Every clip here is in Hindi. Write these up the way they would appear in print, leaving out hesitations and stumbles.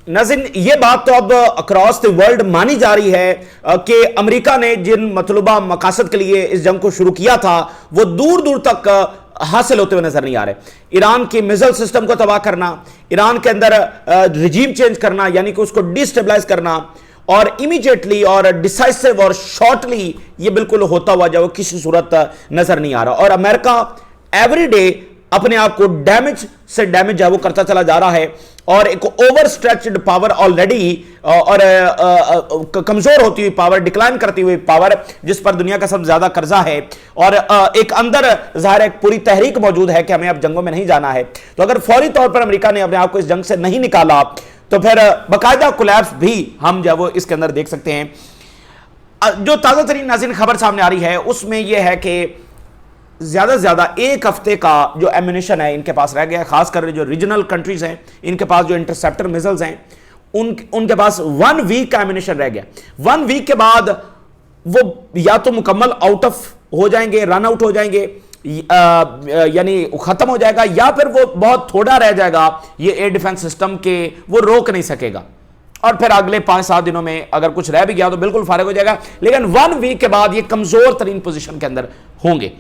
नाज़रीन, ये बात तो अब अक्रॉस द वर्ल्ड मानी जा रही है कि अमेरिका ने जिन मतलूबा मकासद के लिए इस जंग को शुरू किया था वो दूर दूर तक हासिल होते हुए नजर नहीं आ रहे। ईरान के मिसाइल सिस्टम को तबाह करना, ईरान के अंदर रिजीम चेंज करना, यानी कि उसको डिस्टेबलाइज करना, और इमीडिएटली और डिसाइसिव और शॉर्टली ये बिल्कुल होता हुआ जो किसी सूरत नजर नहीं आ रहा। और अमेरिका एवरी डे अपने आप को डैमेज से डैमेज है वो करता चला जा रहा है, और एक ओवर स्ट्रेच्ड पावर ऑलरेडी और कमजोर होती हुई पावर, डिक्लाइन करती हुई पावर, जिस पर दुनिया का सबसे ज्यादा कर्जा है, और एक अंदर जाहिर एक पूरी तहरीक मौजूद है कि हमें अब जंगों में नहीं जाना है। तो अगर फौरी तौर पर अमेरिका ने अपने आप को इस जंग से नहीं निकाला तो फिर बाकायदा कोलैप्स भी हम जो वो इसके अंदर देख सकते हैं। जो ताजा तरीन नाज़रीन खबर सामने आ रही है उसमें यह है कि ज्यादा से ज्यादा एक हफ्ते का जो एम्यूनिशन है इनके पास रह गया है, खासकर जो रीजनल कंट्रीज हैं इनके पास जो इंटरसेप्टर मिसाइल्स हैं उनके पास 1 वीक का एम्यूनिशन रह गया। 1 वीक के बाद वो या तो मुकम्मल आउट ऑफ हो जाएंगे, रन आउट हो जाएंगे, यानी खत्म हो जाएगा, या फिर वो बहुत थोड़ा रह जाएगा ये एयर डिफेंस सिस्टम के, वो रोक नहीं सकेगा, और फिर अगले 5-7 दिनों में अगर कुछ रह भी गया तो बिल्कुल फारिग हो जाएगा। लेकिन 1 वीक के बाद ये कमजोर तरीन पोजीशन के अंदर होंगे।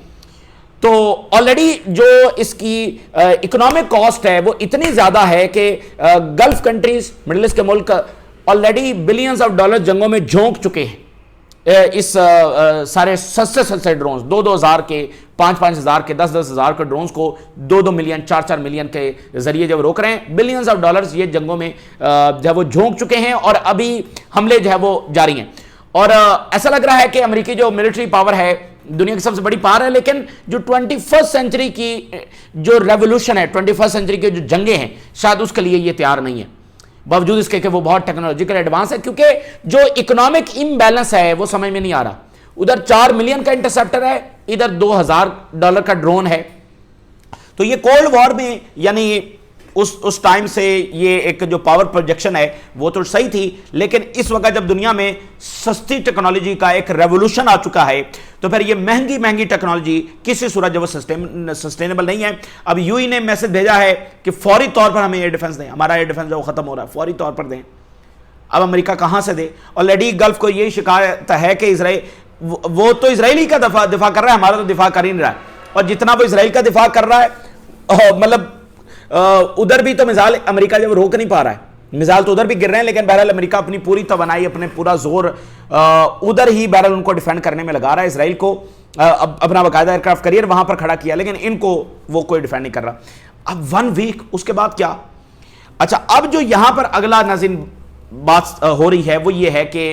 तो ऑलरेडी जो इसकी इकोनॉमिक कॉस्ट है वो इतनी ज्यादा है कि गल्फ कंट्रीज, मिडिल ईस्ट के मुल्क ऑलरेडी बिलियंस ऑफ डॉलर जंगों में झोंक चुके हैं इस सारे सस्ते सस्ते ड्रोन्स, 2-2 हज़ार के, 5-5 हज़ार के, 10-10 हज़ार के ड्रोन्स को 2-2 मिलियन, 4-4 मिलियन के जरिए जब रोक रहे हैं, बिलियंस ऑफ डॉलर्स ये जंगों में जो है वो झोंक चुके हैं, और अभी हमले जो है वो जारी हैं। और ऐसा लग रहा है कि अमेरिकी जो मिलिट्री पावर है दुनिया की सबसे बड़ी पावर है, लेकिन जो 21st सेंचुरी की जो रेवोल्यूशन है, 21st सेंचुरी की जो जंगे हैं, शायद उसके लिए ये तैयार नहीं है, बावजूद इसके कि वो बहुत टेक्नोलॉजिकल एडवांस है, क्योंकि जो इकोनॉमिक इम्बैलेंस है वो समझ में नहीं आ रहा। उधर 4 मिलियन का इंटरसेप्टर है, इधर $2000 का ड्रोन है। तो ये कोल्ड वॉर में, यानी उस टाइम से ये एक जो पावर प्रोजेक्शन है वो तो सही थी, लेकिन इस वक्त जब दुनिया में सस्ती टेक्नोलॉजी का एक रेवोल्यूशन आ चुका है तो फिर ये महंगी महंगी टेक्नोलॉजी किसी सूरत जब वो सस्टेनेबल नहीं है। अब यूएई ने मैसेज भेजा है कि फौरी तौर पर हमें एयर डिफेंस दें, हमारा एयर डिफेंस जो खत्म हो रहा है, फौरी तौर पर दें। अब अमेरिका कहां से दे? ऑलरेडी गल्फ को यही शिकायत है कि इसराइल, वो तो इसराइली का दिफा कर रहा है, हमारा तो दिफा कर ही नहीं रहा है, और जितना वो इसराइल का दिफा कर रहा है, मतलब उधर भी तो मिसाइल अमेरिका जब रोक नहीं पा रहा है, मिसाइल तो उधर भी गिर रहे हैं, लेकिन बहरहाल अमेरिका अपनी पूरी तवानाई, अपने पूरा जोर उधर ही बहरहाल उनको डिफेंड करने में लगा रहा है। इसराइल को अपना बाकायदा एयरक्राफ्ट कैरियर वहां पर खड़ा किया, लेकिन इनको वो कोई डिफेंड नहीं कर रहा। अब 1 वीक उसके बाद क्या? अच्छा, अब जो यहां पर अगला नाज़रीन बात हो रही है वो ये है कि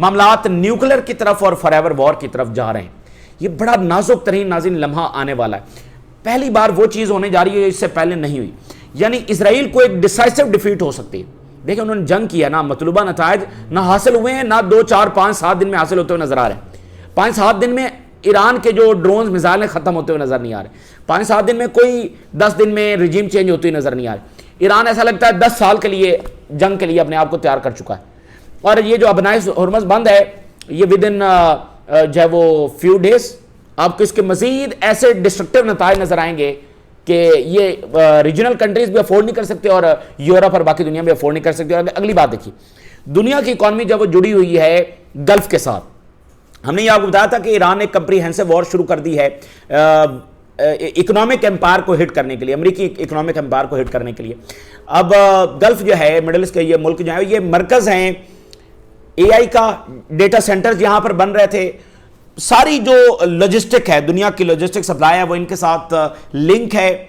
मामलात न्यूक्लियर की तरफ और फॉरएवर वॉर की तरफ जा रहे हैं। ये बड़ा नाजुक तरीन नाज़रीन लम्हा आने वाला है। पहली बार वो चीज होने जा रही है इससे पहले नहीं हुई, यानी इसराइल को एक डिसाइसिव डिफीट हो सकती है। देखिए उन्होंने जंग किया ना, मतलूबा नतायज ना हासिल हुए हैं, ना 2, 4, 5, 7 दिन में हासिल होते हुए नजर आ रहे हैं। 5-7 दिन में ईरान के जो ड्रोन मिसाइलें खत्म होते हुए नजर नहीं आ रहे। 5-7 दिन में कोई 10 दिन में रिजीम चेंज होती हुई नजर नहीं आ रही। ईरान ऐसा लगता है 10 साल के लिए जंग के लिए अपने आप को तैयार कर चुका है। और ये जो अबनाए हुर्मुज़ बंद है ये विद इन जो है वो फ्यू डेज आपको इसके मजीद ऐसे डिस्ट्रक्टिव नतायज नजर आएंगे कि ये रीजनल कंट्रीज भी अफोर्ड नहीं कर सकते और यूरोप और बाकी दुनिया भी अफोर्ड नहीं कर सकते। और अगली बात देखिए, दुनिया की इकॉनमी जब वो जुड़ी हुई है गल्फ के साथ, हमने ये आपको बताया था कि ईरान ने कंप्रीहेंसिव वॉर शुरू कर दी है इकोनॉमिक एम्पायर को हिट करने के लिए, अमेरिकी इकोनॉमिक एम्पायर को हिट करने के लिए। अब गल्फ जो है, मिडिल ईस्ट के ये मुल्क जो है, ये मरकज हैं एआई का, डेटा सेंटर्स यहां पर बन रहे थे, सारी जो लॉजिस्टिक है, दुनिया की लॉजिस्टिक सप्लाई है वो इनके साथ लिंक है,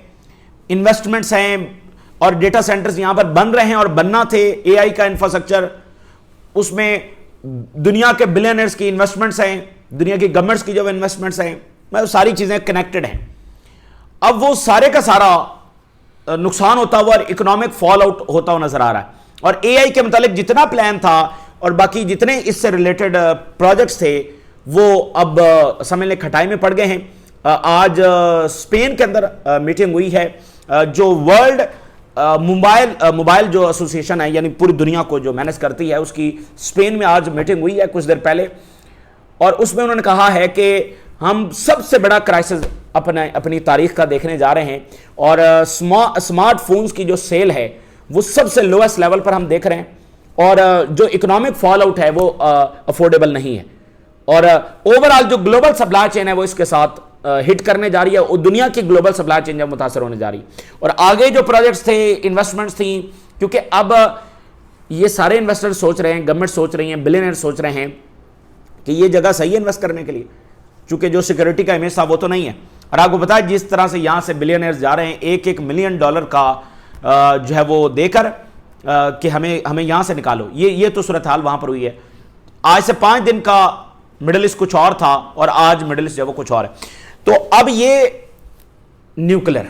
इन्वेस्टमेंट्स हैं और डेटा सेंटर्स यहां पर बन रहे हैं और बनना थे। एआई का इंफ्रास्ट्रक्चर, उसमें दुनिया के बिलियनर्स की इन्वेस्टमेंट्स हैं, दुनिया की गवर्नमेंट्स की जो इन्वेस्टमेंट्स हैं, मतलब सारी चीजें कनेक्टेड हैं। अब वो सारे का सारा नुकसान होता हुआ और इकोनॉमिक फॉल आउट होता हुआ नजर आ रहा है। और एआई के मुतालिक जितना प्लान था और बाकी जितने इससे रिलेटेड प्रोजेक्ट्स थे वो अब समझ लें खटाई में पड़ गए हैं। आज स्पेन के अंदर मीटिंग हुई है, जो वर्ल्ड मोबाइल जो एसोसिएशन है, यानी पूरी दुनिया को जो मैनेज करती है, उसकी स्पेन में आज मीटिंग हुई है कुछ देर पहले, और उसमें उन्होंने कहा है कि हम सबसे बड़ा क्राइसिस अपनी तारीख का देखने जा रहे हैं और स्मार्टफोन्स की जो सेल है वो सबसे लोएस्ट लेवल पर हम देख रहे हैं, और जो इकोनॉमिक फॉल आउट है वो अफोर्डेबल नहीं है, और ओवरऑल जो ग्लोबल सप्लाई चेन है वो इसके साथ हिट करने जा रही है, और दुनिया की ग्लोबल सप्लाई चेन जब मुतासर होने जा रही है। और आगे जो प्रोजेक्ट्स थे, इन्वेस्टमेंट्स थी, क्योंकि अब ये सारे इन्वेस्टर सोच रहे हैं, गवर्नमेंट सोच रही है, बिलियनर सोच रहे हैं कि ये जगह सही है इन्वेस्ट करने के लिए, क्योंकि जो सिक्योरिटी का इमेज था वो तो नहीं है। और आपको पता है जिस तरह से यहां से बिलियनर्स जा रहे हैं $1-1 मिलियन का जो है वो देकर कि हमें यहां से निकालो, ये तो सूरत हाल वहां पर हुई है। आज से 5 दिन का मिडिल ईस्ट कुछ और था, और आज मिडिल ईस्ट जो वो कुछ और है। तो अब ये न्यूक्लियर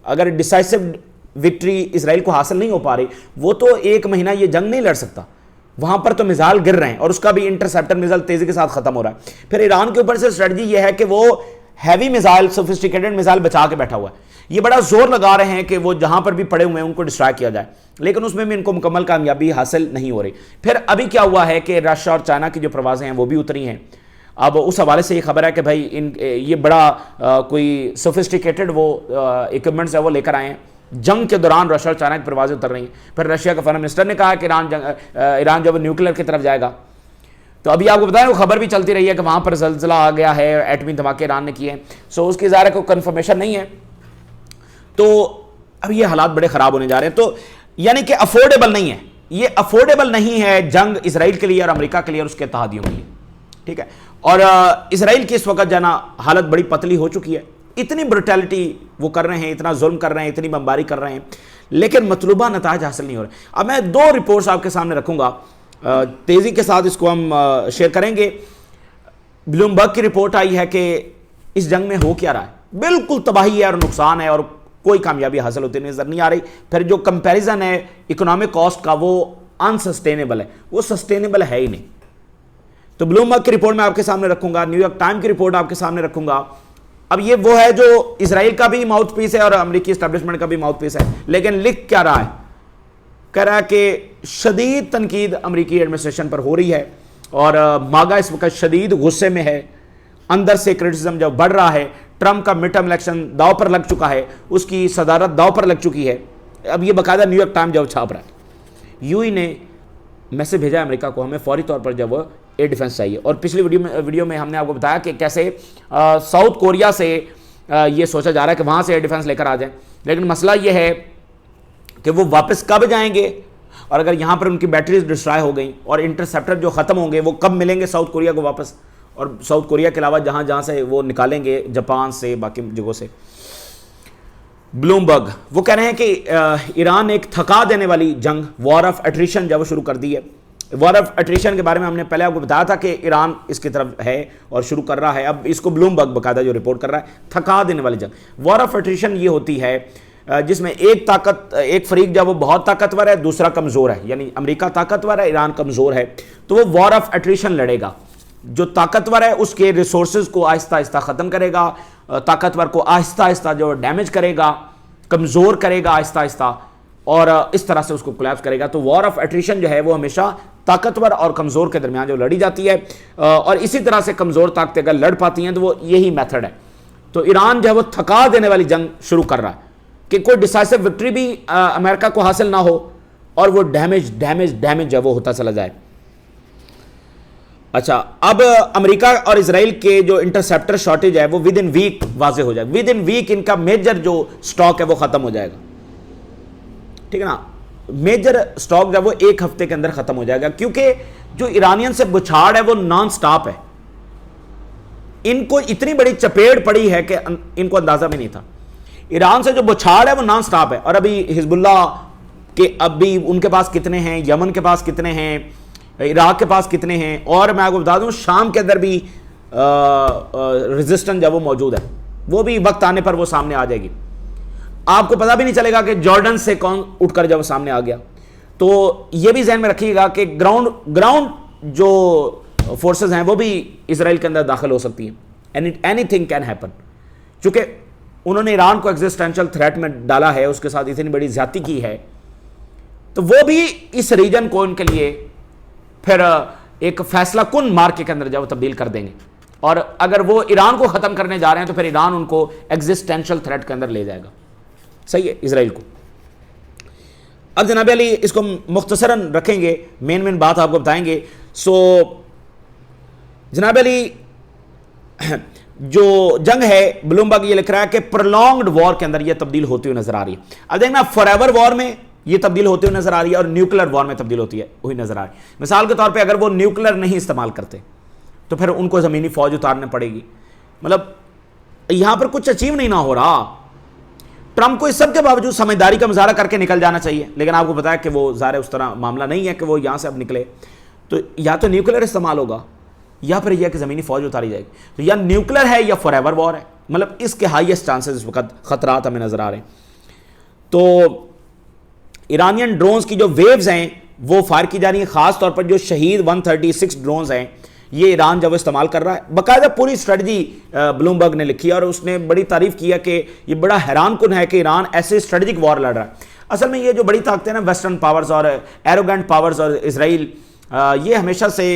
अगर डिसाइसिव विक्ट्री इसराइल को हासिल नहीं हो पा रही, वो तो 1 महीना ये जंग नहीं लड़ सकता। वहां पर तो मिसाइल गिर रहे हैं, और उसका भी इंटरसेप्टर मिसाइल तेजी के साथ खत्म हो रहा है। फिर ईरान के ऊपर से स्ट्रेटजी ये है कि वो हैवी मिसाइल, सोफिस्टिकेटेड मिसाइल बचा के बैठा हुआ है। ये बड़ा जोर लगा रहे हैं कि वो जहां पर भी पड़े हुए हैं उनको डिस्ट्रॉय किया जाए, लेकिन उसमें भी इनको मुकम्मल कामयाबी हासिल नहीं हो रही। फिर अभी क्या हुआ है कि रशिया और चाइना की जो प्रवासें हैं वो भी उतरी हैं। अब उस हवाले से ये खबर है कि भाई ये बड़ा कोई सोफिस्टिकेटेड वो इक्विपमेंट्स है वो लेकर आए हैं। जंग के दौरान रशिया और चाइना की प्रवासें उतर रही हैं। फिर रशिया के फॉरेन मिनिस्टर ने कहा कि ईरान जब न्यूक्लियर की तरफ जाएगा, तो अभी आपको बताएं वो खबर भी चलती रही है कि वहां पर जल्जला आ गया है, एटमी धमाके ईरान ने किए हैं। सो उसकी ज़ाहिर है कोई कंफर्मेशन नहीं है। तो अब ये हालात बड़े ख़राब होने जा रहे हैं। तो यानी कि अफोर्डेबल नहीं है, ये अफोर्डेबल नहीं है जंग इसराइल के लिए और अमेरिका के लिए और उसके इत्तेहादियों के लिए, ठीक है। और इसराइल की इस वक्त जाना हालत बड़ी पतली हो चुकी है। इतनी ब्रुटैलिटी वो कर रहे हैं, इतना जुल्म कर रहे हैं, इतनी बमबारी कर रहे हैं, लेकिन मतलूबा नताज हासिल नहीं हो रहे। अब मैं 2 रिपोर्ट्स आपके सामने रखूंगा, तेज़ी के साथ इसको हम शेयर करेंगे। ब्लूमबर्ग की रिपोर्ट आई है कि इस जंग में हो क्या रहा है, बिल्कुल तबाही है और नुकसान है और कोई कामयाबी हासिल होती नजर नहीं आ रही। फिर जो कंपैरिजन है इकोनॉमिक कॉस्ट का वो अनसस्टेनेबल है, वो सस्टेनेबल है ही नहीं। तो ब्लूमबर्ग की रिपोर्ट मैं आपके सामने रखूंगा, न्यूयॉर्क टाइम की रिपोर्ट आपके सामने रखूंगा। अब ये वो है जो इसराइल का भी माउथ पीस है और अमेरिकी एस्टेब्लिशमेंट का भी माउथ पीस है, लेकिन लिख क्या रहा है, कह रहा है कि शदीद तनकीद अमेरिकी एडमिनिस्ट्रेशन पर हो रही है और मागा इस वक्त शदीद गुस्से में है। अंदर से क्रिटिसिज्म जब बढ़ रहा है, ट्रंप का मिड टर्म इलेक्शन दाव पर लग चुका है, उसकी सदारत दाव पर लग चुकी है। अब ये बाकायदा न्यूयॉर्क टाइम जब छाप रहा है, यूएई ने मैसेज भेजा अमेरिका को, हमें फौरी तौर पर जब एयर डिफेंस चाहिए। और पिछली वीडियो में हमने आपको बताया कि कैसे साउथ कोरिया से ये सोचा जा रहा है कि वहाँ से एयर डिफेंस लेकर आ जाए, लेकिन मसला ये है कि वो वापस कब जाएंगे, और अगर यहाँ पर उनकी बैटरीज डिस्ट्रॉय हो गई और इंटरसेप्टर जो ख़त्म होंगे वो कब मिलेंगे साउथ कोरिया को वापस, और साउथ कोरिया के अलावा जहाँ जहाँ से वो निकालेंगे, जापान से, बाकी जगहों से। ब्लूमबर्ग वो कह रहे हैं कि ईरान एक थका देने वाली जंग, वॉर ऑफ एट्रिशन जब शुरू कर दी है। वॉर ऑफ एट्रिशन के बारे में हमने पहले आपको बताया था कि ईरान इसकी तरफ है और शुरू कर रहा है। अब इसको ब्लूमबर्ग बकायदा जो रिपोर्ट कर रहा है, थका देने वाली जंग। वॉर ऑफ एट्रिशन ये होती है जिसमें एक फरीक जब वो बहुत ताकतवर है, दूसरा कमज़ोर है, यानी अमेरिका ताकतवर है, ईरान कमज़ोर है, तो वो वॉर ऑफ एट्रिशन लड़ेगा। जो ताकतवर है उसके रिसोर्सेज को आहिस्ता आहिस्ता ख़त्म करेगा, ताकतवर को आहिस्ता आहिस्ता जो डैमेज करेगा, कमज़ोर करेगा आहिस्ता आहिस्ता, और इस तरह से उसको कोलैप्स करेगा। तो वॉर ऑफ एट्रिशन जो है वो हमेशा ताकतवर और कमज़ोर के दरमियान जो लड़ी जाती है, और इसी तरह से कमज़ोर ताकतें अगर लड़ पाती हैं तो वो यही मेथड है। तो ईरान जो है वो थका देने वाली जंग शुरू कर रहा है कि कोई डिसाइसिव विक्ट्री भी अमेरिका को हासिल ना हो और वो डैमेज डैमेज डैमेज जो है वो होता चला जाए। अच्छा, अब अमेरिका और इसराइल के जो इंटरसेप्टर शॉर्टेज है वो विद इन वीक वाजे हो जाए। विद इन वीक इनका मेजर जो स्टॉक है वो खत्म हो जाएगा, ठीक है ना। मेजर स्टॉक जब वो 1 हफ्ते के अंदर खत्म हो जाएगा, क्योंकि जो ईरानियन से बुछाड़ है वो नॉन स्टॉप है। इनको इतनी बड़ी चपेट पड़ी है कि इनको अंदाजा भी नहीं था। ईरान से जो बुछाड़ है वो नॉन स्टॉप है। और अभी हिजबुल्ला के अभी उनके पास कितने हैं, यमन के पास कितने हैं, इराक के पास कितने हैं, और मैं आपको बता दूं शाम के अंदर भी रेजिस्टेंस जब वो मौजूद है, वो भी वक्त आने पर वो सामने आ जाएगी। आपको पता भी नहीं चलेगा कि जॉर्डन से कौन उठकर जब सामने आ गया। तो ये भी ज़हन में रखिएगा कि ग्राउंड जो फोर्सेस हैं वो भी इसराइल के अंदर दाखिल हो सकती हैं। एनीथिंग कैन हैपन, चूंकि उन्होंने ईरान को एग्जिस्टेंशियल थ्रेट में डाला है, उसके साथ इतनी बड़ी ज्यादती की है, तो वो भी इस रीजन को उनके लिए फिर एक फैसला कुन मार्के के अंदर जब तब्दील कर देंगे। और अगर वो ईरान को ख़त्म करने जा रहे हैं तो फिर ईरान उनको एग्जिस्टेंशियल थ्रेट के अंदर ले जाएगा। सही है इसराइल को। अब जनाब अली इसको मुख्तसरन रखेंगे, मेन बात आपको बताएंगे। सो जनाब अली जो जंग है, ब्लूमबर्ग ये लिख रहा है कि प्रोलॉन्ग्ड वॉर के अंदर ये तब्दील होती हुई नजर आ रही है। अब देखना, फॉरएवर वॉर में ये तब्दील होती हुई नजर आ रही है और न्यूक्लियर वॉर में तब्दील होती हुई नजर आ रही है। मिसाल के तौर पे अगर वो न्यूक्लियर नहीं इस्तेमाल करते तो फिर उनको ज़मीनी फौज उतारने पड़ेगी। मतलब यहां पर कुछ अचीव नहीं ना हो रहा। ट्रंप को इस सब के बावजूद समझदारी का मुजाहरा करके निकल जाना चाहिए, लेकिन आपको पता है कि वो ज़ाहिर उस तरह मामला नहीं है कि वो यहां से अब निकले। तो या तो न्यूक्लियर इस्तेमाल होगा या फिर यह कि ज़मीनी फौज उतारी जाएगी। तो या न्यूक्लियर है या फॉरएवर वॉर है। मतलब इसके हाईएस्ट चांसेस इस वक्त खतरात हमें नजर आ रहे हैं। तो ईरानियन ड्रोन्स की जो वेव्स हैं वो फायर की जा रही है। खास तौर पर जो शहीद 136 ड्रोन्स हैं ये ईरान जब इस्तेमाल कर रहा है। बाकायदा पूरी स्ट्रेटजी ब्लूमबर्ग ने लिखी है और उसने बड़ी तारीफ की है कि ये बड़ा हैरान कुन है कि ईरान ऐसे स्ट्रेटजिक वॉर लड़ रहा है। असल में ये जो बड़ी ताकतें ना, वेस्टर्न पावर्स और एरोगेंट पावर्स और इसराइल, ये हमेशा से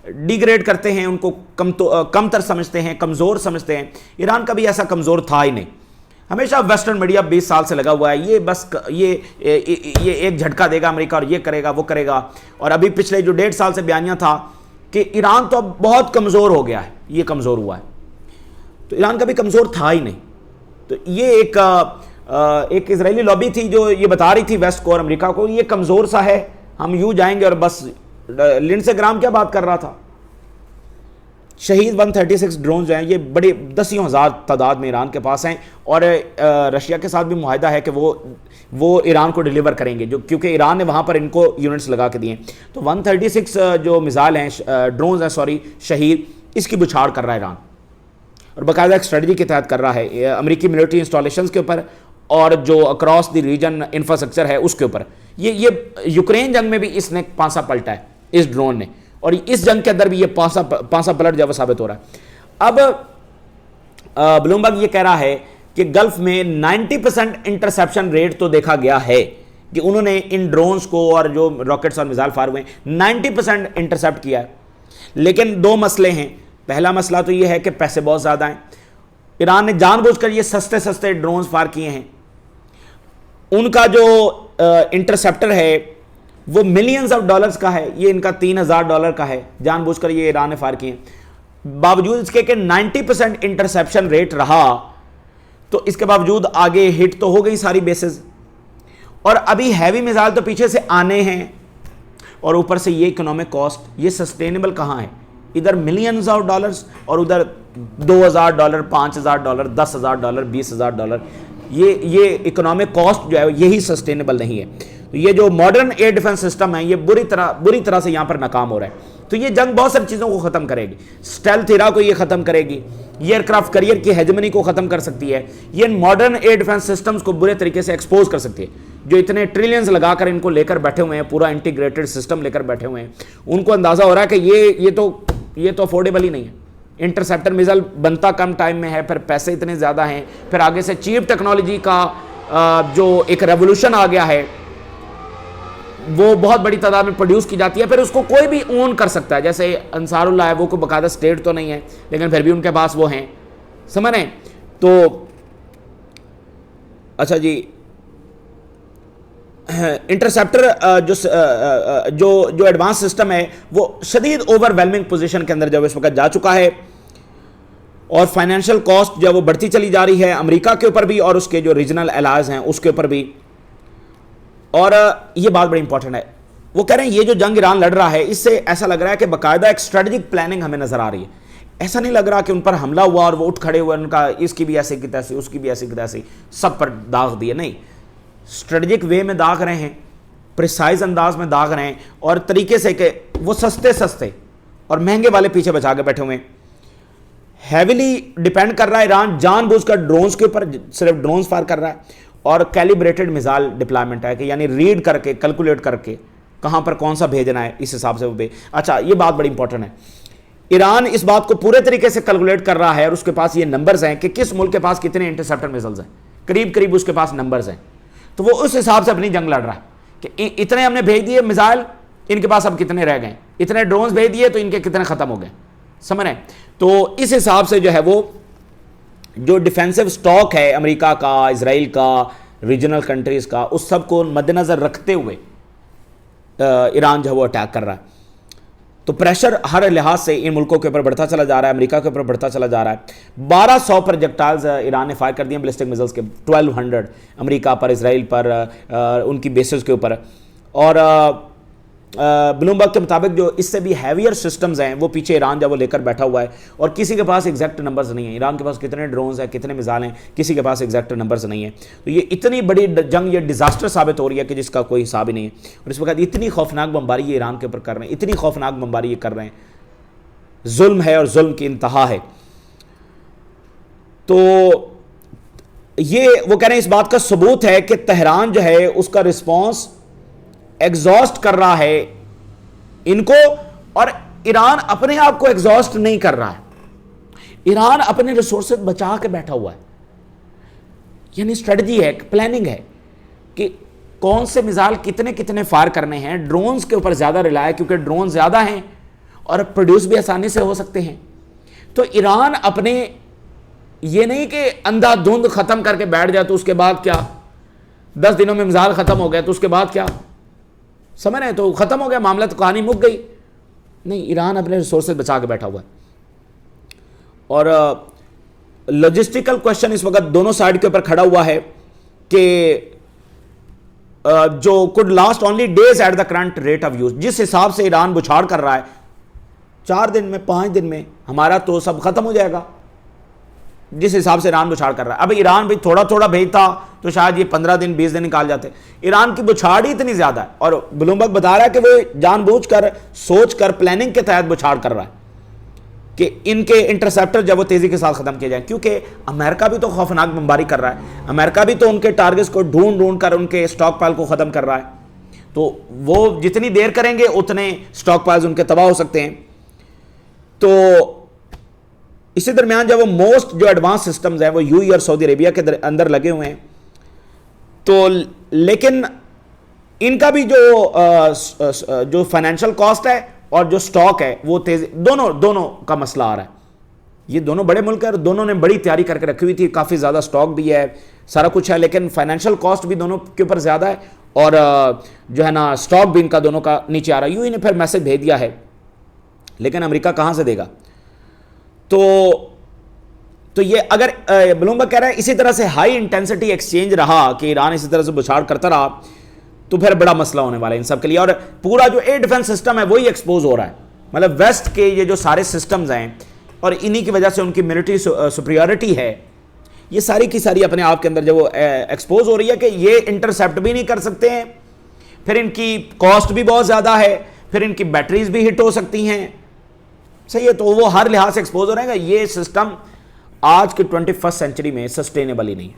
डिग्रेड करते हैं, उनको कमतर समझते हैं, कमज़ोर समझते हैं। ईरान कभी ऐसा कमज़ोर था ही नहीं। हमेशा वेस्टर्न मीडिया 20 साल से लगा हुआ है, ये बस ये एक झटका देगा अमेरिका और ये करेगा वो करेगा। और अभी पिछले जो 1.5 साल से बयानिया था कि ईरान तो अब बहुत कमज़ोर हो गया है, ये कमज़ोर हुआ है। तो ईरान कभी कमज़ोर था ही नहीं। तो ये एक इजरायली लॉबी थी जो ये बता रही थी वेस्ट को और अमेरिका को, ये कमज़ोर सा है, हम यूँ जाएंगे। और बस लिंडसे ग्राम क्या बात कर रहा था। शहीद 136 ड्रोन जो हैं ये बड़े दसियों हज़ार तादाद में ईरान के पास हैं और रशिया के साथ भी मुआहिदा है कि वो ईरान को डिलीवर करेंगे, जो क्योंकि ईरान ने वहाँ पर इनको यूनिट्स लगा के दिए हैं। तो 136 जो मिसाइल हैं, ड्रोन हैं सॉरी, शहीद, इसकी बुछाड़ कर रहा है ईरान और बाकायदा एक स्ट्रेटजी के तहत कर रहा है अमेरिकी मिलिट्री इंस्टॉलेशंस के ऊपर और जो अक्रॉस द रीजन इंफ्रास्ट्रक्चर है उसके ऊपर। ये यूक्रेन जंग में भी इसने पांसा पलटा है इस ड्रोन ने, और इस जंग के अंदर भी ये पांसा पलट जब साबित हो रहा है। अब ब्लूमबर्ग ये कह रहा है कि गल्फ में 90% इंटरसेप्शन रेट तो देखा गया है कि उन्होंने इन ड्रोन्स को और जो रॉकेट्स और मिसाइल फायर हुए 90% इंटरसेप्ट किया है। लेकिन दो मसले हैं। पहला मसला तो ये है कि पैसे बहुत ज़्यादा हैं। ईरान ने जानबूझकर ये सस्ते सस्ते ड्रोन्स फायर किए हैं। उनका जो इंटरसेप्टर है वो मिलियंस ऑफ डॉलर्स का है, ये इनका $3000 का है, जानबूझकर ये ईरान ने फायर किए। बावजूद इसके कि 90% इंटरसेप्शन रेट रहा, तो इसके बावजूद आगे हिट तो हो गई सारी बेसिस, और अभी हैवी मिसाइल तो पीछे से आने हैं, और ऊपर से ये इकोनॉमिक कॉस्ट, ये सस्टेनेबल कहाँ है। इधर मिलियंस ऑफ डॉलर्स और उधर $2000, $5000, $10,000, $20,000, ये इकोनॉमिक कॉस्ट जो है यही सस्टेनेबल नहीं है। तो ये जो मॉडर्न एयर डिफेंस सिस्टम है ये बुरी तरह से यहां पर नाकाम हो रहा है। तो ये जंग बहुत सारी चीज़ों को ख़त्म करेगी। स्टेल्थ एरा को ये ख़त्म करेगी, ये एयरक्राफ्ट करियर की हेजमनी को ख़त्म कर सकती है, ये मॉडर्न एयर डिफेंस सिस्टम्स को बुरे तरीके से एक्सपोज कर सकती है। जो इतने ट्रिलियंस लगाकर इनको लेकर बैठे हुए हैं, पूरा इंटीग्रेटेड सिस्टम लेकर बैठे हुए हैं, उनको अंदाज़ा हो रहा है कि ये तो अफोर्डेबल ही नहीं है। इंटरसेप्टर मिसाइल बनता कम टाइम में है, फिर पैसे इतने ज़्यादा हैं, फिर आगे से चीप टेक्नोलॉजी का जो एक रेवोल्यूशन आ गया है वो बहुत बड़ी तादाद में प्रोड्यूस की जाती है, फिर उसको कोई भी ओन कर सकता है। जैसे अंसारुल्लाह है, वो कोई बाकायदा स्टेट तो नहीं है लेकिन फिर भी उनके पास वो हैं, समझ रहे हैं। तो अच्छा जी, इंटरसेप्टर जो एडवांस सिस्टम है वो शदीद ओवरवेलमिंग पोजीशन के अंदर जब इस वक्त जा चुका है, और फाइनेंशियल कॉस्ट जो वो बढ़ती चली जा रही है अमेरिका के ऊपर भी और उसके जो रीजनल एलाइज हैं उसके ऊपर भी। और ये बात बड़ी इंपॉर्टेंट है, वो कह रहे हैं ये जो जंग ईरान लड़ रहा है इससे ऐसा लग रहा है कि बाकायदा एक स्ट्रेटजिक प्लानिंग हमें नजर आ रही है। ऐसा नहीं लग रहा कि उन पर हमला हुआ और वो उठ खड़े हुए, उनका इसकी भी ऐसे की तैसी, उसकी भी ऐसे की तैसी, सब पर दाग दिए। नहीं, स्ट्रेटजिक वे में दाग रहे हैं, प्रिसाइज अंदाज में दाग रहे हैं, और तरीके से कि वो सस्ते और महंगे वाले पीछे बचा के बैठे हुए हैं। हैविली डिपेंड कर रहा है ईरान जानबूझकर ड्रोन्स के ऊपर, सिर्फ ड्रोन्स फायर कर रहा है, और कैलिब्रेटेड मिसाइल डिप्लॉयमेंट है कि यानी रीड करके कैलकुलेट करके कहां पर कौन सा भेजना है, इस हिसाब से वो अच्छा, ये बात बड़ी इंपॉर्टेंट है। ईरान इस बात को पूरे तरीके से कैलकुलेट कर रहा है और उसके पास ये नंबर्स हैं कि किस मुल्क के पास कितने इंटरसेप्टर मिसाइल्स हैं, करीब उसके पास नंबर्स हैं। तो वो उस हिसाब से अपनी जंग लड़ रहा है कि इतने हमने भेज दिए मिसाइल, इनके पास अब कितने रह गए, इतने ड्रोन्स भेज दिए तो इनके कितने खत्म हो गए, समझ रहे हैं। तो इस हिसाब से जो है वो जो डिफेंसिव स्टॉक है अमेरिका का, इसराइल का, रीजनल कंट्रीज़ का, उस सब को मद्देनज़र रखते हुए ईरान जो है वो अटैक कर रहा है। तो प्रेशर हर लिहाज से इन मुल्कों के ऊपर बढ़ता चला जा रहा है, अमेरिका के ऊपर बढ़ता चला जा रहा है। 1200 प्रोजेक्टाइल्स ईरान ने फायर कर दिए बैलिस्टिक मिसाइल्स के, 1200 अमेरिका पर, इसराइल पर, उनकी बेसिस के ऊपर। और ब्लूमबर्ग के मुताबिक जो इससे भी हैवियर सिस्टम्स हैं वो पीछे ईरान जब वो लेकर बैठा हुआ है, और किसी के पास एग्जैक्ट नंबर्स नहीं है। ईरान के पास कितने ड्रोन्स हैं, कितने मिसाइल हैं, किसी के पास एग्जैक्ट नंबर्स नहीं है। तो ये इतनी बड़ी जंग, ये डिजास्टर साबित हो रही है कि जिसका कोई हिसाब ही नहीं है। और इस वक्त इतनी खौफनाक बमबारी ये ईरान के ऊपर कर रहे हैं, इतनी खौफनाक बमबारी ये कर रहे हैं, जुल्म है और जुल्म की इंतहा है। तो ये वो कह रहे हैं, इस बात का सबूत है कि तेहरान जो है उसका रिस्पॉन्स एग्जॉस्ट कर रहा है इनको, और ईरान अपने आप को एग्जॉस्ट नहीं कर रहा है। ईरान अपने रिसोर्सेज बचा के बैठा हुआ है, यानी स्ट्रेटजी है, प्लानिंग है कि कौन से मिसाइल कितने कितने फायर करने हैं। ड्रोन्स के ऊपर ज्यादा रिलाय, क्योंकि ड्रोन ज्यादा हैं और प्रोड्यूस भी आसानी से हो सकते हैं। तो ईरान अपने, ये नहीं कि अंधाधुंध खत्म करके बैठ जाए तो उसके बाद क्या, 10 दिनों में मिसाइल खत्म हो गया तो उसके बाद क्या, समझ रहे, तो खत्म हो गया मामला, तो कहानी मुक गई। नहीं, ईरान अपने रिसोर्सेज बचा के बैठा हुआ है। और लॉजिस्टिकल क्वेश्चन इस वक्त दोनों साइड के ऊपर खड़ा हुआ है कि जो could last only days at the current rate of use, जिस हिसाब से ईरान बुछाड़ कर रहा है 4 दिन में, 5 दिन में हमारा तो सब खत्म हो जाएगा, जिस हिसाब से ईरान बुछाड़ कर रहा है। अब ईरान भी थोड़ा थोड़ा भेजता तो शायद ये 15 दिन 20 दिन निकाल जाते। ईरान की बुछाड़ ही इतनी ज्यादा है, और ब्लूमबर्ग बता रहा है कि वो जानबूझकर, सोचकर, प्लानिंग के तहत बुछाड़ कर रहा है कि इनके इंटरसेप्टर जब वो तेजी के साथ खत्म किए जाए, क्योंकि अमेरिका भी तो खौफनाक बमबारी कर रहा है। अमेरिका भी तो उनके टारगेट्स को ढूंढ कर उनके स्टॉक पाइल को खत्म कर रहा है। तो वो जितनी देर करेंगे उतने स्टॉक पाइल्स उनके तबाह हो सकते हैं। तो इसी दरमियान जब वो मोस्ट जो एडवांस सिस्टम्स हैं वो यूएई और सऊदी अरेबिया के अंदर लगे हुए हैं, तो लेकिन इनका भी जो फाइनेंशियल कॉस्ट है और जो स्टॉक है वो तेज, दोनों का मसला आ रहा है। ये दोनों बड़े मुल्क हैं और दोनों ने बड़ी तैयारी करके रखी हुई थी, काफ़ी ज़्यादा स्टॉक भी है, सारा कुछ है, लेकिन फाइनेंशियल कॉस्ट भी दोनों के ऊपर ज़्यादा है, और जो है ना स्टॉक भी इनका दोनों का नीचे आ रहा है। यूएई ने फिर मैसेज भेज दिया है, लेकिन अमेरिका कहाँ से देगा। तो ये अगर ब्लूमबर्ग कह रहा है इसी तरह से हाई इंटेंसिटी एक्सचेंज रहा कि ईरान इसी तरह से बुछाड़ करता रहा, तो फिर बड़ा मसला होने वाला है इन सब के लिए। और पूरा जो एयर डिफेंस सिस्टम है वही एक्सपोज हो रहा है, मतलब वेस्ट के ये जो सारे सिस्टम्स हैं और इन्हीं की वजह से उनकी मिलिट्री सुपीरियरिटी है, ये सारी की सारी अपने आप के अंदर जो वो एक्सपोज हो रही है कि ये इंटरसेप्ट भी नहीं कर सकते हैं, फिर इनकी कॉस्ट भी बहुत ज़्यादा है, फिर इनकी बैटरीज भी हिट हो सकती हैं, सही है। तो वो हर लिहाज से एक्सपोज हो रहेगा। ये सिस्टम आज के 21st सेंचुरी में सस्टेनेबल ही नहीं है।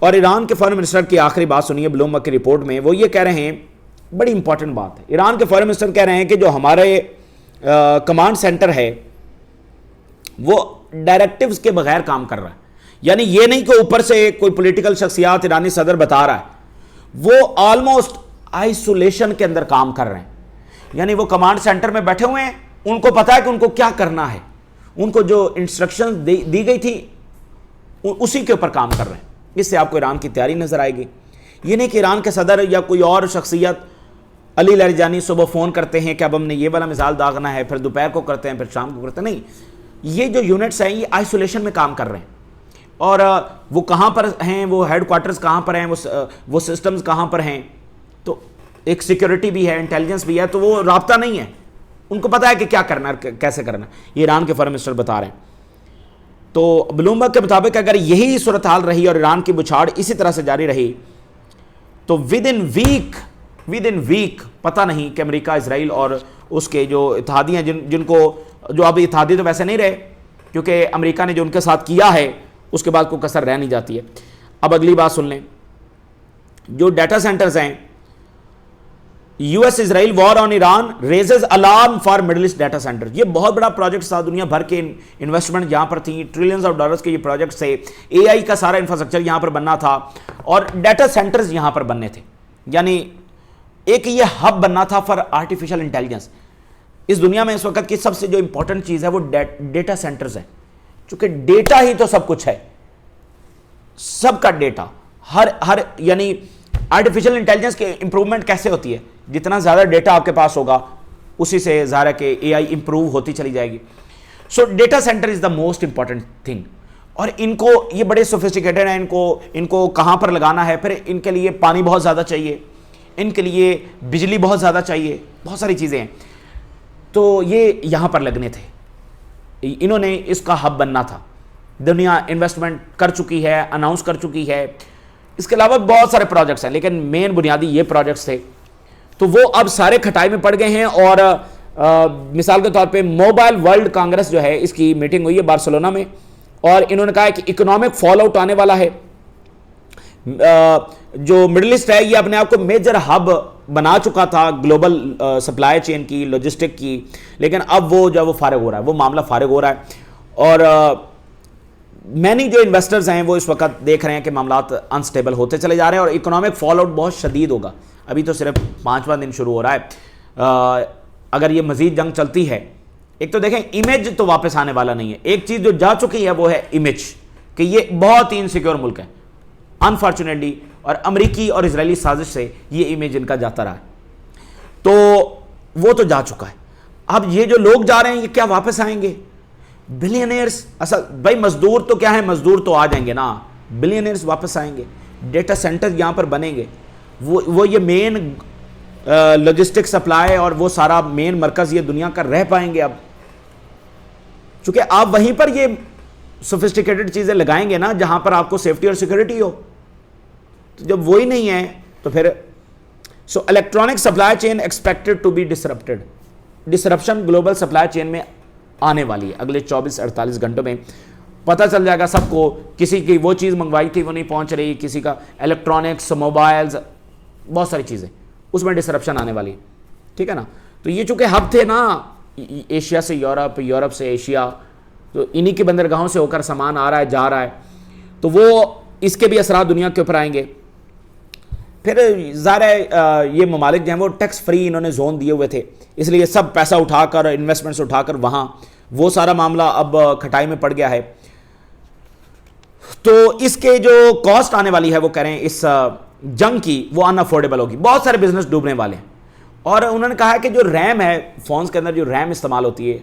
और ईरान के फॉरेन मिनिस्टर की आखिरी बात सुनिए ब्लूमबर्ग की रिपोर्ट में, वो ये कह रहे हैं, बड़ी इंपॉर्टेंट बात है। ईरान के फॉरेन मिनिस्टर कह रहे हैं कि जो हमारे कमांड सेंटर है वो डायरेक्टिव्स के बगैर काम कर रहा है, यानी ये नहीं कि ऊपर से कोई पॉलिटिकल शख्सियत ईरानी सदर बता रहा है, वो ऑलमोस्ट आइसोलेशन के अंदर काम कर रहे हैं। यानी वो कमांड सेंटर में बैठे हुए हैं, उनको पता है कि उनको क्या करना है, उनको जो इंस्ट्रक्शंस दी गई थी उसी के ऊपर काम कर रहे हैं। इससे आपको ईरान की तैयारी नजर आएगी। ये नहीं कि ईरान के सदर या कोई और शख्सियत, अली लारिजानी सुबह फ़ोन करते हैं कि अब हमने ये वाला मिसाइल दागना है, फिर दोपहर को करते हैं, फिर शाम को करते हैं। नहीं, ये जो यूनिट्स हैं ये आइसोलेशन में काम कर रहे हैं। और वो कहाँ पर हैं, वो हेड क्वार्टर्स कहाँ पर हैं, वो सिस्टम्स कहाँ पर हैं, तो एक सिक्योरिटी भी है, इंटेलिजेंस भी है, तो वो राब्ता नहीं है, उनको पता है कि क्या करना है, कैसे करना है। ये ईरान के फॉरेन मिनिस्टर बता रहे हैं। तो ब्लूमबर्ग के मुताबिक अगर यही सूरत हाल रही और ईरान की बुछाड़ इसी तरह से जारी रही तो विद इन वीक पता नहीं कि अमेरिका, इजराइल और उसके जो इत्तेहादी हैं, जिनको जो अब इत्तेहादी तो वैसे नहीं रहे क्योंकि अमेरिका ने जो उनके साथ किया है उसके बाद कोई कसर रह नहीं जाती है। अब अगली बात सुन लें, जो डाटा सेंटर्स हैं, US Israel war on Iran raises alarm for middle east data centre. ये बहुत बड़ा प्रोजेक्ट था, दुनिया भर के इन्वेस्टमेंट यहाँ पर थी, ट्रिलियंस ऑफ डॉलर्स के ये प्रोजेक्ट से, एआई का सारा इंफ्रास्ट्रक्चर यहाँ पर बनना था और डाटा सेंटर्स यहाँ पर बनने थे, यानी एक ये हब बनना था फॉर आर्टिफिशियल इंटेलिजेंस। इस दुनिया में इस वक्त की सबसे जो इंपॉर्टेंट चीज है वो डेटा सेंटर्स है, क्योंकि डेटा ही तो सब कुछ है। सबका डेटा, हर हर यानी आर्टिफिशियल इंटेलिजेंस की इंप्रूवमेंट कैसे होती है, जितना ज़्यादा डेटा आपके पास होगा उसी से ज़ाहिर है कि एआई इंप्रूव होती चली जाएगी। सो data centre is the most important thing, और इनको ये बड़े सोफिस्टिकेटेड हैं, इनको कहाँ पर लगाना है, फिर इनके लिए पानी बहुत ज़्यादा चाहिए, इनके लिए बिजली बहुत ज़्यादा चाहिए, बहुत सारी चीज़ें हैं। तो ये यहाँ पर लगने थे, इन्होंने इसका हब बनना था। दुनिया इन्वेस्टमेंट कर चुकी है, अनाउंस कर चुकी है, इसके अलावा बहुत सारे प्रोजेक्ट्स हैं, लेकिन मेन बुनियादी ये प्रोजेक्ट्स थे। तो वो अब सारे खटाई में पड़ गए हैं। और मिसाल के तौर पे मोबाइल वर्ल्ड कांग्रेस जो है, इसकी मीटिंग हुई है बार्सिलोना में, और इन्होंने कहा है कि इकोनॉमिक फॉल आउट आने वाला है। जो मिडिल ईस्ट है ये अपने आप को मेजर हब बना चुका था ग्लोबल सप्लाई चेन की, लॉजिस्टिक की, लेकिन अब वो जब वो फारिग हो रहा है, वो मामला फारिग हो रहा है। और मैनी जो इन्वेस्टर्स हैं वो इस वक्त देख रहे हैं कि मामला अनस्टेबल होते चले जा रहे हैं और इकोनॉमिक फॉल आउट बहुत शदीद होगा। अभी तो सिर्फ 5वां दिन शुरू हो रहा है। अगर ये मजीद जंग चलती है, एक तो देखें इमेज तो वापस आने वाला नहीं है। एक चीज़ जो जा चुकी है वो है इमेज, कि ये बहुत ही इनसिक्योर मुल्क है अनफॉर्चुनेटली, और अमेरिकी और इजरायली साजिश से ये इमेज इनका जाता रहा है, तो वो तो जा चुका है। अब ये जो लोग जा रहे हैं ये क्या वापस आएंगे? बिलियनियर्स, असल भाई मजदूर तो क्या है, मजदूर तो आ जाएंगे ना, बिलियनियर्स वापस आएंगे, डेटा सेंटर यहां पर बनेंगे, वो ये मेन लॉजिस्टिक सप्लाई और वो सारा मेन मरकज ये दुनिया का रह पाएंगे अब, चूंकि आप वहीं पर ये सोफिस्टिकेटेड चीजें लगाएंगे ना जहां पर आपको सेफ्टी और सिक्योरिटी हो। तो जब वही नहीं है तो फिर so electronic supply chain expected to be disrupted, disruption global supply chain में आने वाली है अगले 24-48 घंटों में। पता चल जाएगा सबको, किसी की वो चीज़ मंगवाई थी वो नहीं पहुंच रही, किसी का इलेक्ट्रॉनिक्स, मोबाइल्स, बहुत सारी चीज़ें, उसमें डिसरप्शन आने वाली है, ठीक है ना। तो ये चूंकि हब थे ना, एशिया से यूरोप, यूरोप से एशिया, तो इन्हीं के बंदरगाहों से होकर सामान आ रहा है, जा रहा है, तो वो इसके भी असरात दुनिया के ऊपर आएंगे। फिर ज़ाहिर है ये ममालिक जो हैं वो टैक्स फ्री इन्होंने जोन दिए हुए थे, इसलिए सब पैसा उठाकर, इन्वेस्टमेंट्स उठाकर वहाँ, वो सारा मामला अब खटाई में पड़ गया है। तो इसके जो कॉस्ट आने वाली है वो कह रहे हैं इस जंग की, वो अनअफोर्डेबल होगी, बहुत सारे बिजनेस डूबने वाले हैं। और उन्होंने कहा है कि जो रैम है, फोन्स के अंदर जो रैम इस्तेमाल होती है,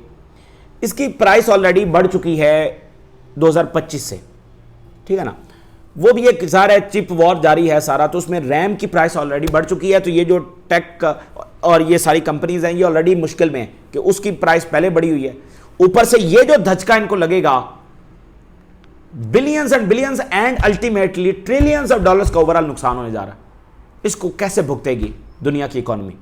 इसकी प्राइस ऑलरेडी बढ़ चुकी है 2025 से, ठीक है ना। वो भी एक ज़ाहिर है चिप वॉर जारी है सारा, तो उसमें रैम की प्राइस ऑलरेडी बढ़ चुकी है। तो ये जो टेक और ये सारी कंपनीज हैं ये ऑलरेडी मुश्किल में है कि उसकी प्राइस पहले बढ़ी हुई है, ऊपर से ये जो धचका इनको लगेगा, billions and billions and ultimately trillions of dollars का ओवरऑल नुकसान होने जा रहा है। इसको कैसे भुगतेगी दुनिया की इकोनॉमी?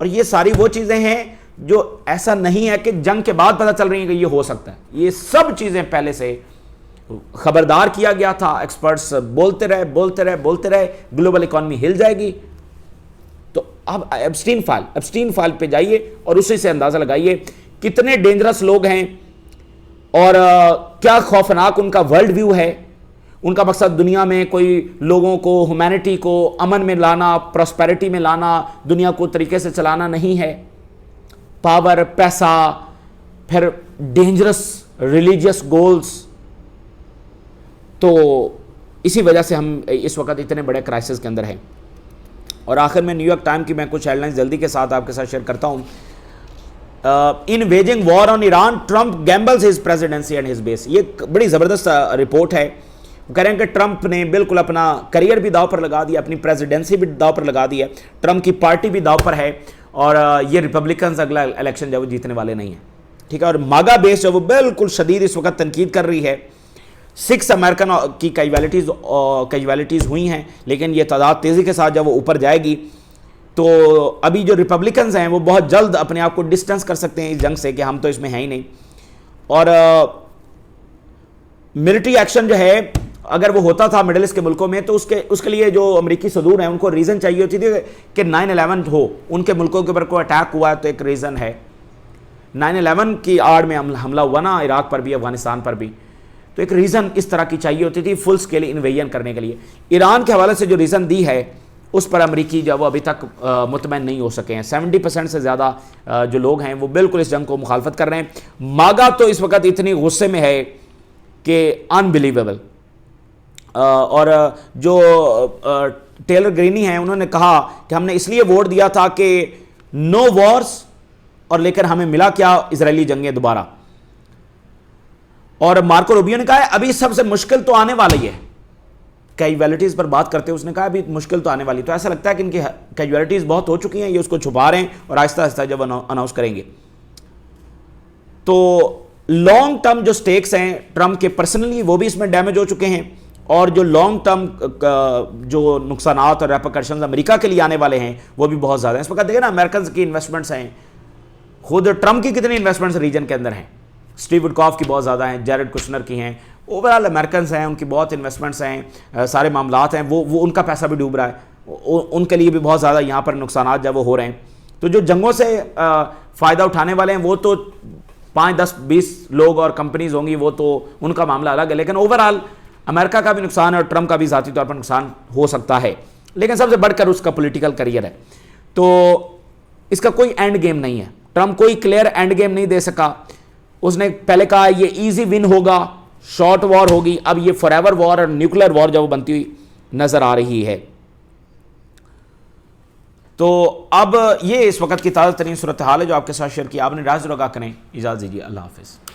और ये सारी वो चीजें हैं जो ऐसा नहीं है कि जंग के बाद पता चल रही है कि ये हो सकता है, ये सब चीजें पहले से खबरदार किया गया था। एक्सपर्ट्स बोलते रहे ग्लोबल इकोनॉमी हिल जाएगी। तो अब एप्स्टीन फाइल पे जाइए और उसी से अंदाजा लगाइए कितने डेंजरस लोग हैं और क्या खौफनाक उनका वर्ल्ड व्यू है। उनका मकसद दुनिया में कोई लोगों को, ह्यूमैनिटी को अमन में लाना, प्रॉस्पेरिटी में लाना, दुनिया को तरीके से चलाना नहीं है। पावर, पैसा, फिर डेंजरस रिलीजियस गोल्स। तो इसी वजह से हम इस वक्त इतने बड़े क्राइसिस के अंदर हैं। और आखिर में न्यूयॉर्क टाइम की मैं कुछ हेडलाइंस जल्दी के साथ आपके साथ शेयर करता हूं। In waging war on Iran, Trump gambles his presidency and his base. ये बड़ी ज़बरदस्त रिपोर्ट है। वो कह रहे हैं कि ट्रंप ने बिल्कुल अपना करियर भी दाव पर लगा दिया, अपनी प्रेसिडेंसी भी दाव पर लगा दी है, ट्रंप की पार्टी भी दाव पर है, और ये रिपब्लिकन्स अगला इलेक्शन जो वो जीतने वाले नहीं है, ठीक है। और मागा बेस जो वो बिल्कुल शदीद इस वक्त तनकीद कर रही है। 6 अमेरिकन की कैजुअलिटीज़ हुई हैं, लेकिन ये तादाद तेज़ी के साथ जब वो ऊपर जाएगी तो अभी जो रिपब्लिकन्स हैं वो बहुत जल्द अपने आप को डिस्टेंस कर सकते हैं इस जंग से कि हम तो इसमें हैं ही नहीं। और मिलिट्री एक्शन जो है अगर वो होता था मिडिल ईस्ट के मुल्कों में तो उसके लिए जो अमेरिकी सदूर हैं उनको रीज़न चाहिए होती थी कि 9/11 हो, उनके मुल्कों के ऊपर कोई अटैक हुआ है तो एक रीज़न है। 9/11 की आड़ में हमला हुआ ना इराक पर भी, अफगानिस्तान पर भी, तो एक रीज़न इस तरह की चाहिए होती थी फुल स्केल इन्वेजन करने के लिए। ईरान के हवाले से जो रीज़न दी है उस पर अमेरिकी जो वो अभी तक मुतमईन नहीं हो सके हैं। 70% से ज़्यादा जो लोग हैं वो बिल्कुल इस जंग को मुखालफत कर रहे हैं। मागा तो इस वक्त इतनी गुस्से में है कि अनबिलीवेबल। और जो टेलर ग्रीनी हैं उन्होंने कहा कि हमने इसलिए वोट दिया था कि नो वॉर्स, और लेकर हमें मिला क्या, इजरायली जंगें दोबारा। और मार्को रूबियो ने कहा है अभी सबसे मुश्किल तो आने वाली है, कैजुअलिटीज पर बात करते हुए उसने कहा अभी मुश्किल तो आने वाली। तो ऐसा लगता है कि इनकी कैजुअलिटीज बहुत हो चुकी हैं, ये उसको छुपा रहे हैं और आहिस्ता आहिस्ता जब अनाउंस करेंगे तो लॉन्ग टर्म जो स्टेक्स हैं ट्रंप के पर्सनली वो भी इसमें डैमेज हो चुके हैं, और जो लॉन्ग टर्म जो नुकसानात और रेपरकशंस अमेरिका के लिए आने वाले हैं वो भी बहुत ज़्यादा हैं। इस वक्त देखिए ना अमेरिकन की इन्वेस्टमेंट्स हैं, खुद ट्रंप की कितनी इन्वेस्टमेंट्स रीजन के अंदर हैं, स्टीव विटकॉफ की बहुत ज़्यादा हैं, जैरेड कुशनर की हैं, ओवरऑल अमेरिकन हैं उनकी बहुत इन्वेस्टमेंट्स हैं, सारे मामलात हैं, वो उनका पैसा भी डूब रहा है, उनके लिए भी बहुत ज़्यादा यहाँ पर नुकसान जब वो हो रहे हैं। तो जो जंगों से फ़ायदा उठाने वाले हैं वो तो 5, 10, 20 लोग और कंपनीज होंगी, वो तो उनका मामला अलग है, लेकिन ओवरऑल अमेरिका का भी नुकसान है और ट्रंप का भी ज़ाती तौर पर नुकसान हो सकता है, लेकिन सबसे बढ़कर उसका पॉलिटिकल करियर है। तो इसका कोई एंड गेम नहीं है, ट्रंप कोई क्लियर एंड गेम नहीं दे सका। उसने पहले कहा ये इजी विन होगा, शॉर्ट वॉर होगी, अब ये फॉरएवर वॉर और न्यूक्लियर वॉर जब बनती हुई नजर आ रही है। तो अब ये इस वक्त की ताज़ा तरीन सूरत हाल है जो आपके साथ शेयर किया। आपने राज रोगा करें, इजाज़त दीजिए, अल्लाह हाफिज़।